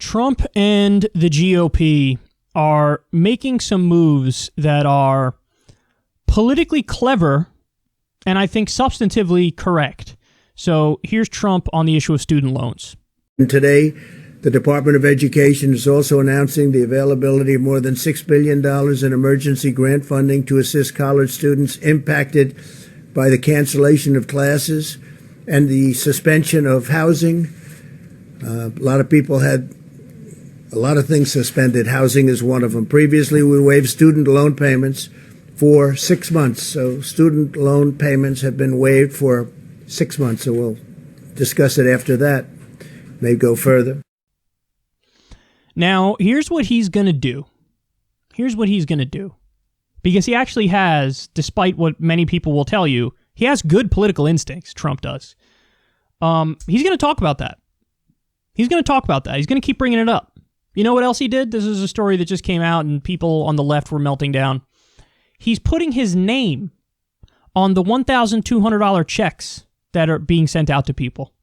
Trump and the GOP are making some moves that are politically clever and I think substantively correct. So here's Trump on the issue of student loans. Today, the Department of Education is also announcing the availability of more than $6 billion in emergency grant funding to assist college students impacted by the cancellation of classes and the suspension of housing. A lot of people had a lot of things suspended. Housing is one of them. Previously, we waived student loan payments for 6 months. So student loan payments have been waived for 6 months. So we'll discuss it after that. May go further. Now, here's what he's going to do. Because he actually has, despite what many people will tell you, he has good political instincts, Trump does. He's going to talk about that. He's going to keep bringing it up. You know what else he did? This is a story that just came out and people on the left were melting down. He's putting his name on the $1,200 checks that are being sent out to people.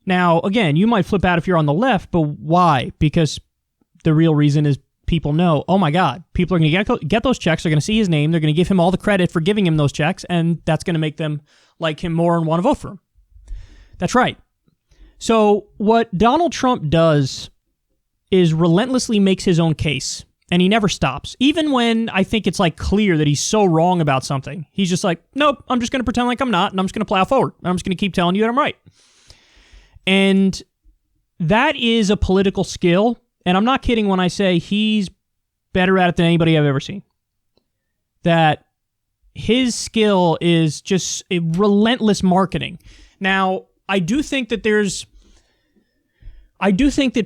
Now, again, you might flip out if you're on the left, but why? Because the real reason is people know, oh my God, people are going to get those checks, they're going to see his name, they're going to give him all the credit for giving him those checks, and that's going to make them like him more and want to vote for him. That's right. So what Donald Trump does is relentlessly makes his own case, and he never stops. Even when I think it's like clear that he's so wrong about something, he's just like, nope, I'm just going to pretend like I'm not, and I'm just going to plow forward. I'm just going to keep telling you that I'm right. And that is a political skill, and I'm not kidding when I say he's better at it than anybody I've ever seen. That his skill is just a relentless marketing. Now, I do think that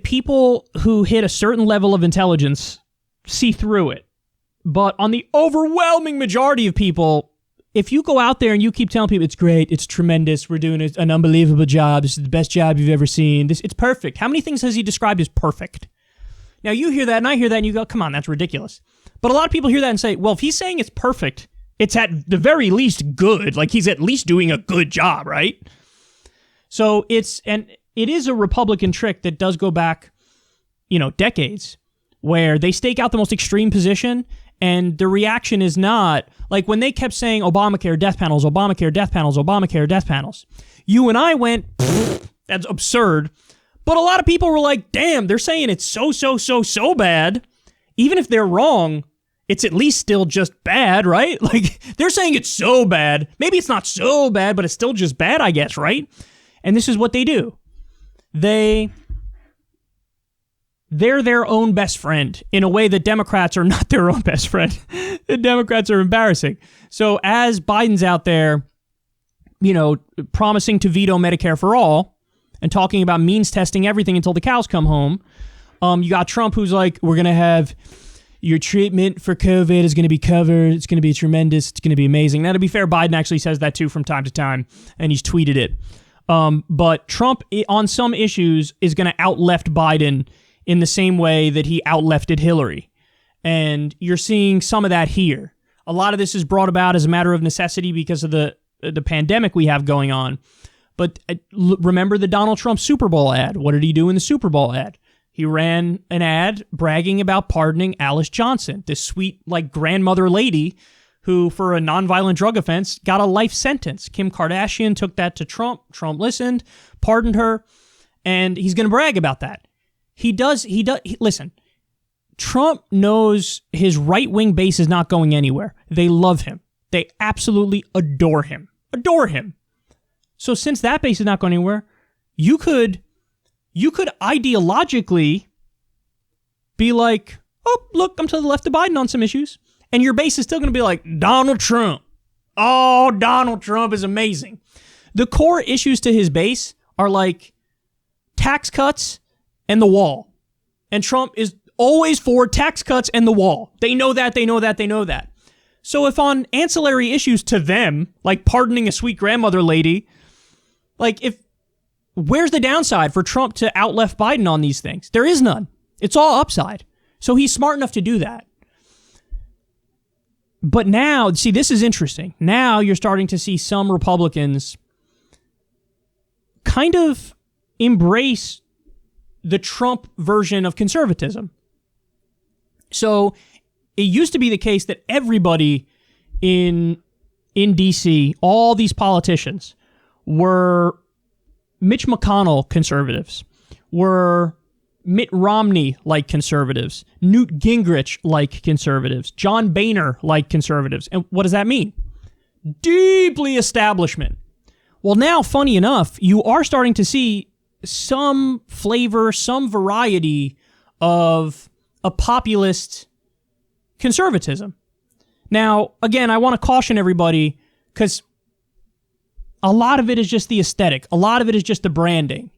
people who hit a certain level of intelligence see through it. But on the overwhelming majority of people, if you go out there and you keep telling people, it's great, it's tremendous, we're doing an unbelievable job, this is the best job you've ever seen, it's perfect. How many things has he described as perfect? Now you hear that and I hear that and you go, come on, that's ridiculous. But a lot of people hear that and say, well, if he's saying it's perfect, it's at the very least good, like he's at least doing a good job, right? So it is a Republican trick that does go back, decades, where they stake out the most extreme position, and the reaction is not, like when they kept saying Obamacare death panels, Obamacare death panels, Obamacare death panels. You and I went, that's absurd. But a lot of people were like, damn, they're saying it's so bad. Even if they're wrong, it's at least still just bad, right? Like, they're saying it's so bad. Maybe it's not so bad, but it's still just bad, I guess, right? And this is what they do. They're their own best friend in a way that Democrats are not their own best friend. The Democrats are embarrassing. So as Biden's out there, promising to veto Medicare for all and talking about means testing everything until the cows come home, you got Trump who's like, we're going to have your treatment for COVID is going to be covered. It's going to be tremendous. It's going to be amazing. Now, to be fair, Biden actually says that too from time to time, and he's tweeted it. But Trump, on some issues, is going to out-left Biden in the same way that he out-lefted Hillary. And you're seeing some of that here. A lot of this is brought about as a matter of necessity because of the pandemic we have going on. But remember the Donald Trump Super Bowl ad. What did he do in the Super Bowl ad? He ran an ad bragging about pardoning Alice Johnson, this sweet, grandmother lady who, for a nonviolent drug offense, got a life sentence. Kim Kardashian took that to Trump. Trump listened, pardoned her, and he's going to brag about that. Listen, Trump knows his right-wing base is not going anywhere. They love him. They absolutely adore him. So since that base is not going anywhere, you could ideologically be like, oh, look, I'm to the left of Biden on some issues. And your base is still going to be like, Donald Trump. Oh, Donald Trump is amazing. The core issues to his base are like tax cuts and the wall. And Trump is always for tax cuts and the wall. They know that. So if on ancillary issues to them, like pardoning a sweet grandmother lady, where's the downside for Trump to out-left Biden on these things? There is none. It's all upside. So he's smart enough to do that. But now, see, this is interesting. Now you're starting to see some Republicans kind of embrace the Trump version of conservatism. So it used to be the case that everybody in DC, all these politicians, were Mitch McConnell conservatives, were Mitt Romney-like conservatives, Newt Gingrich-like conservatives, John Boehner-like conservatives. And what does that mean? Deeply establishment. Well, now, funny enough, you are starting to see some flavor, some variety of a populist conservatism. Now, again, I want to caution everybody because a lot of it is just the aesthetic. A lot of it is just the branding.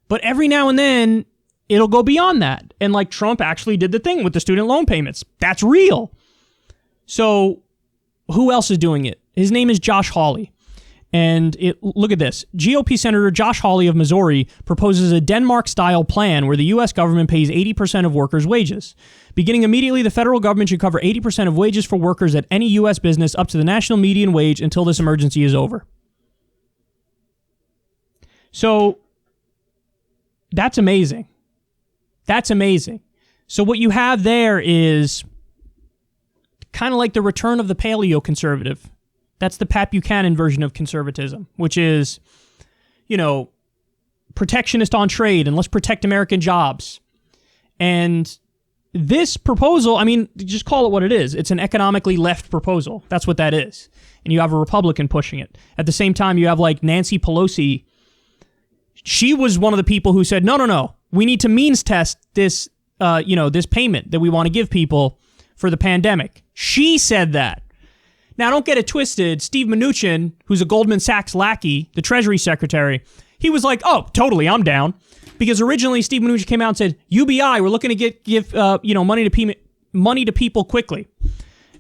But every now and then, it'll go beyond that. And like Trump actually did the thing with the student loan payments. That's real. So who else is doing it? His name is Josh Hawley. And look at this. GOP Senator Josh Hawley of Missouri proposes a Denmark-style plan where the U.S. government pays 80% of workers' wages. Beginning immediately, the federal government should cover 80% of wages for workers at any U.S. business up to the national median wage until this emergency is over. So that's amazing. That's amazing. So what you have there is kind of like the return of the paleo-conservative. That's the Pat Buchanan version of conservatism, which is, protectionist on trade and let's protect American jobs. And this proposal, just call it what it is. It's an economically left proposal. That's what that is. And you have a Republican pushing it. At the same time, you have like Nancy Pelosi. She was one of the people who said, no. We need to means test this, this payment that we want to give people for the pandemic. She said that. Now, don't get it twisted. Steve Mnuchin, who's a Goldman Sachs lackey, the Treasury Secretary, he was like, oh, totally, I'm down. Because originally Steve Mnuchin came out and said, UBI, we're looking to give money to people quickly.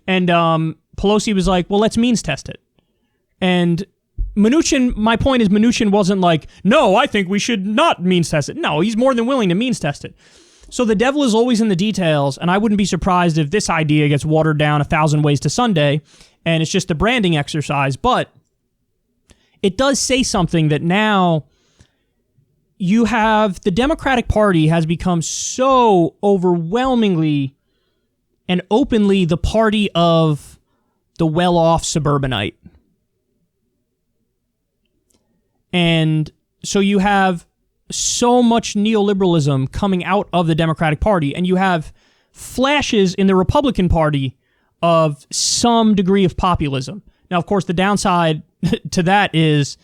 And Pelosi was like, well, let's means test it. And Mnuchin, my point is Mnuchin wasn't like, no, I think we should not means test it. No, he's more than willing to means test it. So the devil is always in the details, and I wouldn't be surprised if this idea gets watered down 1,000 ways to Sunday, and it's just a branding exercise. But it does say something that now you have the Democratic Party has become so overwhelmingly and openly the party of the well-off suburbanite. And so you have so much neoliberalism coming out of the Democratic Party, and you have flashes in the Republican Party of some degree of populism. Now, of course, the downside to that is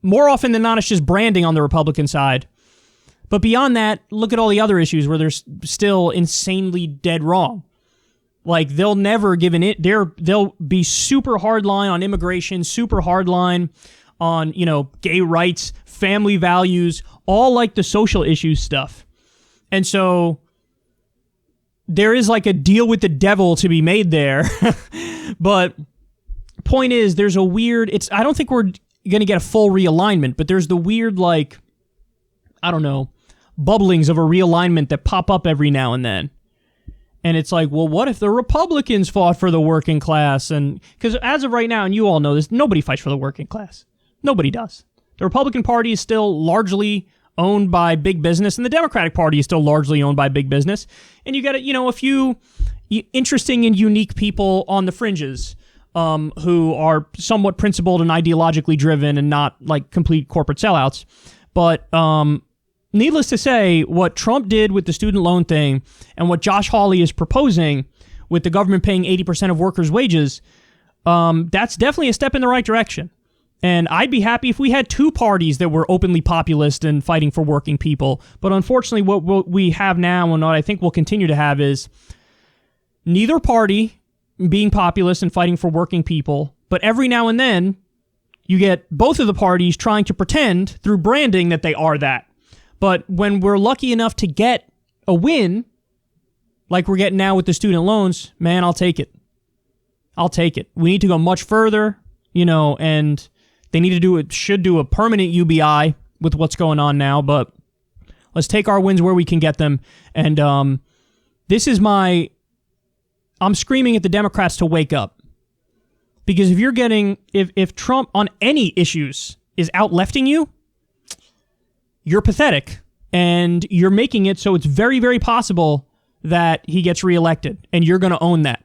more often than not, it's just branding on the Republican side. But beyond that, look at all the other issues where they're still insanely dead wrong. Like, they'll never give an it. They'll be super hardline on immigration, super hardline on, gay rights, family values, all like the social issues stuff. And so there is like a deal with the devil to be made there. But point is, there's a weird, I don't think we're going to get a full realignment, but there's the weird, bubblings of a realignment that pop up every now and then. And it's like, well, what if the Republicans fought for the working class? And because as of right now, and you all know this, nobody fights for the working class. Nobody does. The Republican Party is still largely owned by big business, and the Democratic Party is still largely owned by big business. And you got, a few interesting and unique people on the fringes who are somewhat principled and ideologically driven and not like complete corporate sellouts. But needless to say, what Trump did with the student loan thing and what Josh Hawley is proposing with the government paying 80% of workers' wages, that's definitely a step in the right direction. And I'd be happy if we had two parties that were openly populist and fighting for working people. But unfortunately, what we have now and what I think we'll continue to have is neither party being populist and fighting for working people. But every now and then, you get both of the parties trying to pretend through branding that they are that. But when we're lucky enough to get a win, like we're getting now with the student loans, man, I'll take it. I'll take it. We need to go much further, and they should do a permanent UBI with what's going on now, but let's take our wins where we can get them. And this is I'm screaming at the Democrats to wake up. Because if Trump on any issues is out-lefting you, you're pathetic, and you're making it so it's very, very possible that he gets reelected, and you're going to own that.